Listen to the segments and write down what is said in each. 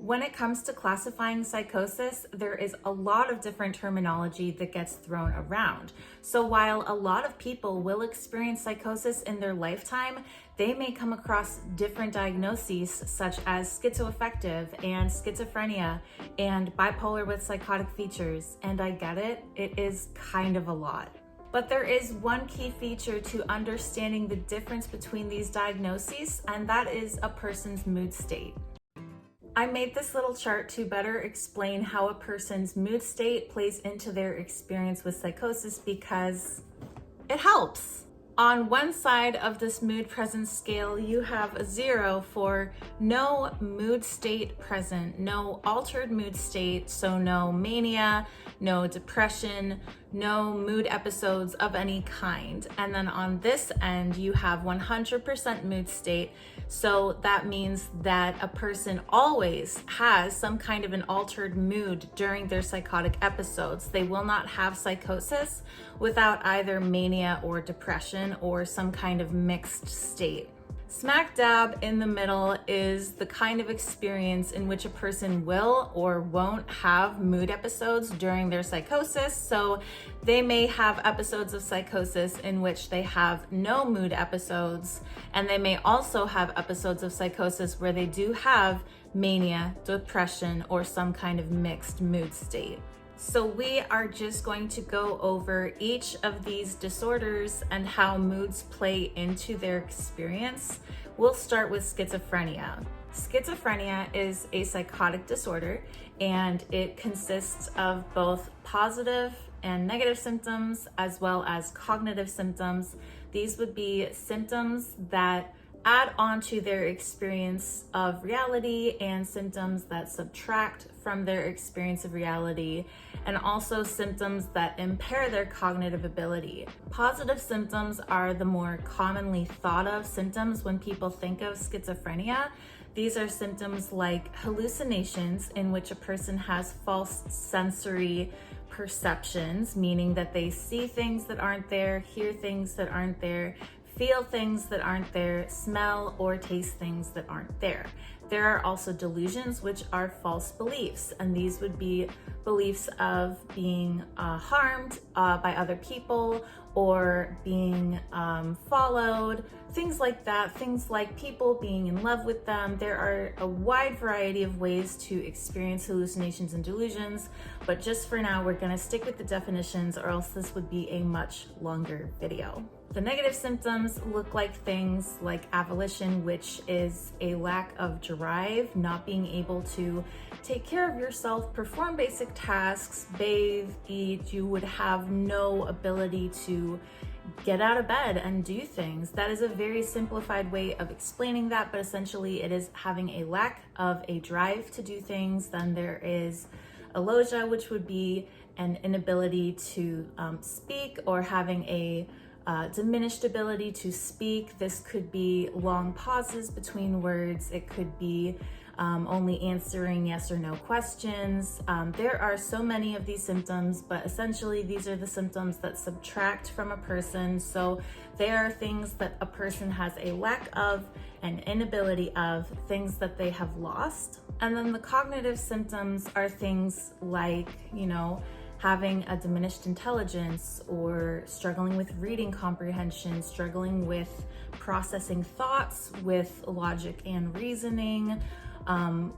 When it comes to classifying psychosis, there is a lot of different terminology that gets thrown around. So while a lot of people will experience psychosis in their lifetime, they may come across different diagnoses such as schizoaffective and schizophrenia and bipolar with psychotic features. And I get it, it is kind of a lot. But there is one key feature to understanding the difference between these diagnoses, and that is a person's mood state. I made this little chart to better explain how a person's mood state plays into their experience with psychosis because it helps. On one side of this mood presence scale, you have a 0 for no mood state present, no altered mood state, so no mania, no depression, no mood episodes of any kind. And then on this end, you have 100% mood state. So that means that a person always has some kind of an altered mood during their psychotic episodes. They will not have psychosis without either mania or depression or some kind of mixed state. Smack dab in the middle is the kind of experience in which a person will or won't have mood episodes during their psychosis. So they may have episodes of psychosis in which they have no mood episodes, and they may also have episodes of psychosis where they do have mania, depression, or some kind of mixed mood state. So we are just going to go over each of these disorders and how moods play into their experience. We'll start with schizophrenia. Schizophrenia is a psychotic disorder, and it consists of both positive and negative symptoms as well as cognitive symptoms. These would be symptoms that add on to their experience of reality and symptoms that subtract from their experience of reality, and also symptoms that impair their cognitive ability. Positive symptoms are the more commonly thought of symptoms when people think of schizophrenia. These are symptoms like hallucinations, in which a person has false sensory perceptions, meaning that they see things that aren't there, hear things that aren't there, feel things that aren't there, smell or taste things that aren't there. There are also delusions, which are false beliefs, and these would be beliefs of being harmed by other people or being followed, things like that, things like people being in love with them. There are a wide variety of ways to experience hallucinations and delusions, but just for now, we're gonna stick with the definitions, or else this would be a much longer video. The negative symptoms look like things like avolition, which is a lack of drive, not being able to take care of yourself, perform basic tasks, bathe, eat. You would have no ability to get out of bed and do things. That is a very simplified way of explaining that, but essentially it is having a lack of a drive to do things. Then there is alogia, which would be an inability to speak, or having a diminished ability to speak. This could be long pauses between words. It could be only answering yes or no questions. There are so many of these symptoms, but essentially these are the symptoms that subtract from a person. So they are things that a person has a lack of, an inability of, things that they have lost. And then the cognitive symptoms are things like, having a diminished intelligence, or struggling with reading comprehension, struggling with processing thoughts, with logic and reasoning,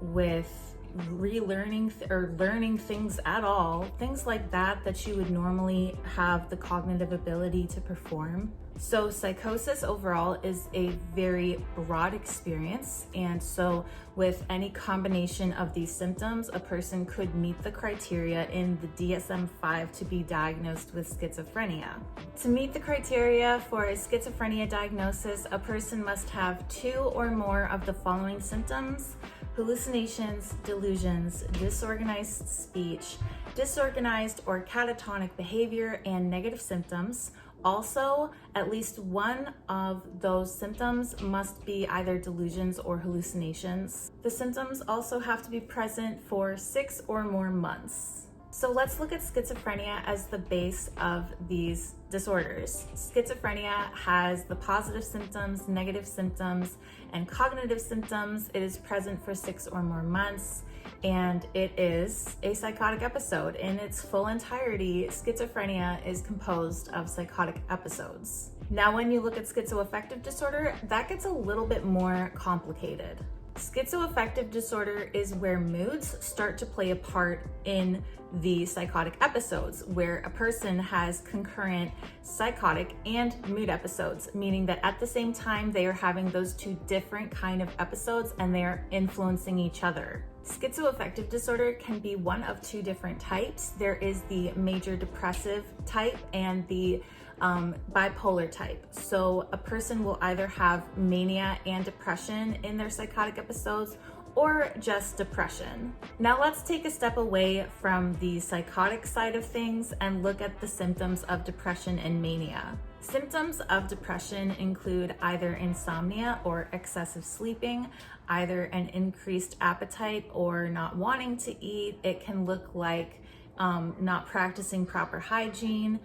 with relearning or learning things at all, things like that that you would normally have the cognitive ability to perform. So psychosis overall is a very broad experience, and so with any combination of these symptoms, a person could meet the criteria in the DSM-5 to be diagnosed with schizophrenia. To meet the criteria for a schizophrenia diagnosis, a person must have 2 or more of the following symptoms: hallucinations, delusions, disorganized speech, disorganized or catatonic behavior, and negative symptoms. Also, at least one of those symptoms must be either delusions or hallucinations. The symptoms also have to be present for 6 or more months. So let's look at schizophrenia as the base of these disorders. Schizophrenia has the positive symptoms, negative symptoms, and cognitive symptoms. It is present for 6 or more months. and it is a psychotic episode. In its full entirety, schizophrenia is composed of psychotic episodes. Now, when you look at schizoaffective disorder, that gets a little bit more complicated. Schizoaffective disorder is where moods start to play a part in the psychotic episodes, where a person has concurrent psychotic and mood episodes, meaning that at the same time they are having those two different kind of episodes and they are influencing each other. Schizoaffective disorder can be one of two different types. There is the major depressive type and the bipolar type. So a person will either have mania and depression in their psychotic episodes or just depression. Now let's take a step away from the psychotic side of things and look at the symptoms of depression and mania. Symptoms of depression include either insomnia or excessive sleeping, either an increased appetite or not wanting to eat. It can look like not practicing proper hygiene.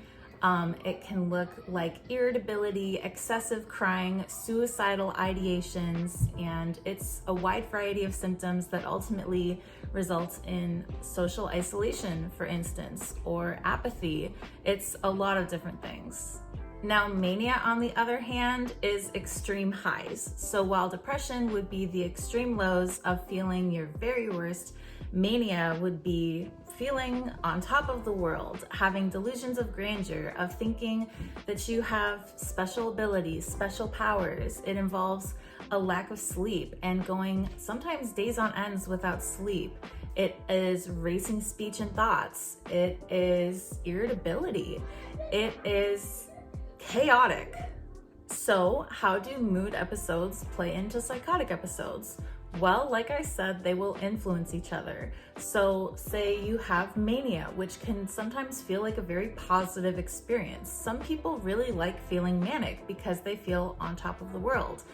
It can look like irritability, excessive crying, suicidal ideations, and it's a wide variety of symptoms that ultimately results in social isolation, for instance, or apathy. It's a lot of different things. Now, mania, on the other hand, is extreme highs. So while depression would be the extreme lows of feeling your very worst, mania would be feeling on top of the world, having delusions of grandeur, of thinking that you have special abilities, special powers. It involves a lack of sleep and going sometimes days on ends without sleep. It is racing speech and thoughts. It is irritability. It is chaotic. So how do mood episodes play into psychotic episodes? Well, like I said, they will influence each other. So say you have mania, which can sometimes feel like a very positive experience. Some people really like feeling manic because they feel on top of the world.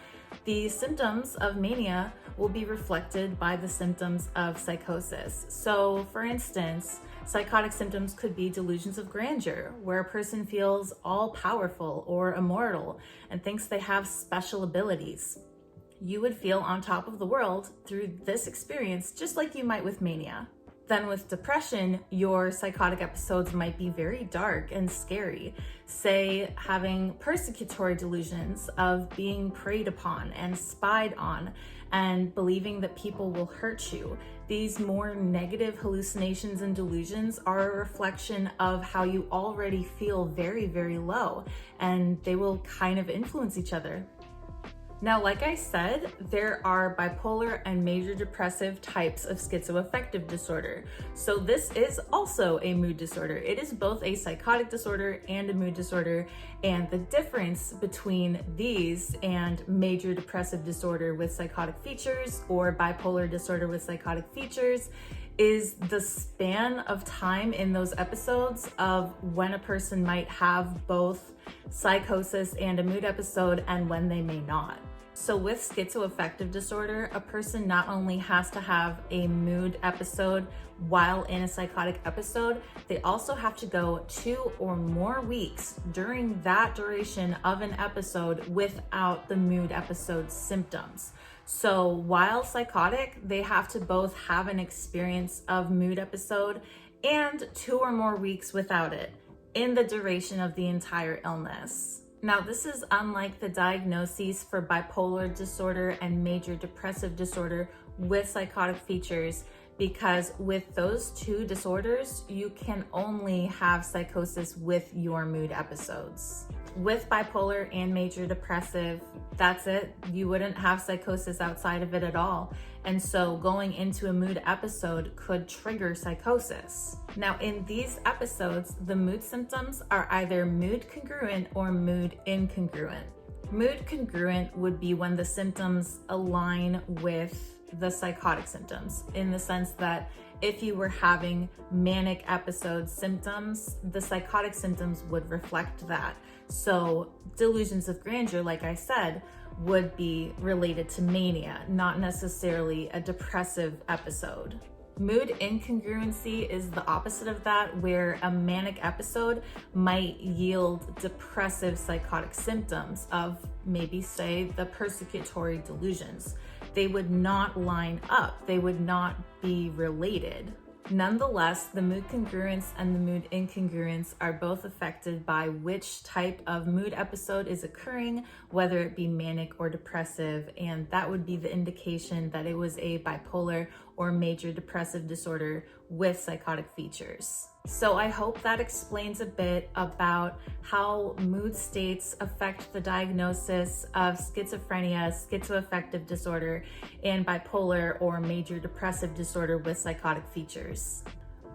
The symptoms of mania will be reflected by the symptoms of psychosis. So for instance, psychotic symptoms could be delusions of grandeur, where a person feels all powerful or immortal and thinks they have special abilities. You would feel on top of the world through this experience, just like you might with mania. Then with depression, your psychotic episodes might be very dark and scary. Say having persecutory delusions of being preyed upon and spied on and believing that people will hurt you. These more negative hallucinations and delusions are a reflection of how you already feel very, very low, and they will kind of influence each other. Now, like I said, there are bipolar and major depressive types of schizoaffective disorder. So this is also a mood disorder. It is both a psychotic disorder and a mood disorder. And the difference between these and major depressive disorder with psychotic features or bipolar disorder with psychotic features is the span of time in those episodes of when a person might have both psychosis and a mood episode and when they may not. So with schizoaffective disorder, a person not only has to have a mood episode while in a psychotic episode, they also have to go 2 or more weeks during that duration of an episode without the mood episode symptoms. So while psychotic, they have to both have an experience of mood episode and 2 or more weeks without it in the duration of the entire illness. Now, this is unlike the diagnoses for bipolar disorder and major depressive disorder with psychotic features, because with those two disorders, you can only have psychosis with your mood episodes. With bipolar and major depressive, that's it. You wouldn't have psychosis outside of it at all. And so going into a mood episode could trigger psychosis. Now, in these episodes, the mood symptoms are either mood congruent or mood incongruent. Mood congruent would be when the symptoms align with the psychotic symptoms, in the sense that if you were having manic episode symptoms, the psychotic symptoms would reflect that. So delusions of grandeur, like I said, would be related to mania, not necessarily a depressive episode. Mood incongruency is the opposite of that, where a manic episode might yield depressive psychotic symptoms of maybe, say, the persecutory delusions. they would not line up. They would not be related. Nonetheless, the mood congruence and the mood incongruence are both affected by which type of mood episode is occurring, whether it be manic or depressive, and that would be the indication that it was a bipolar or major depressive disorder with psychotic features. So I hope that explains a bit about how mood states affect the diagnosis of schizophrenia, schizoaffective disorder, and bipolar or major depressive disorder with psychotic features.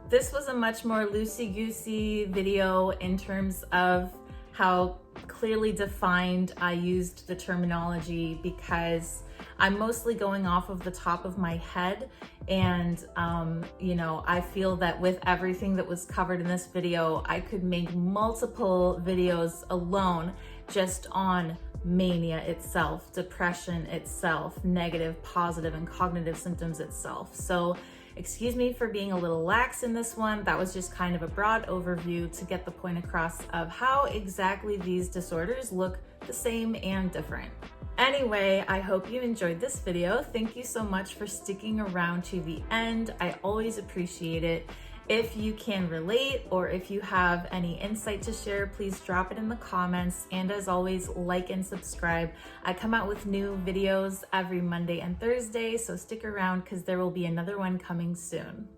This was a much more loosey-goosey video in terms of how clearly defined I used the terminology, because I'm mostly going off of the top of my head, and I feel that with everything that was covered in this video, I could make multiple videos alone just on mania itself, depression itself, negative, positive, and cognitive symptoms itself. So excuse me for being a little lax in this one. That was just kind of a broad overview to get the point across of how exactly these disorders look the same and different. Anyway, I hope you enjoyed this video. Thank you so much for sticking around to the end. I always appreciate it. If you can relate or if you have any insight to share, please drop it in the comments. And as always, like and subscribe. I come out with new videos every Monday and Thursday, so stick around because there will be another one coming soon.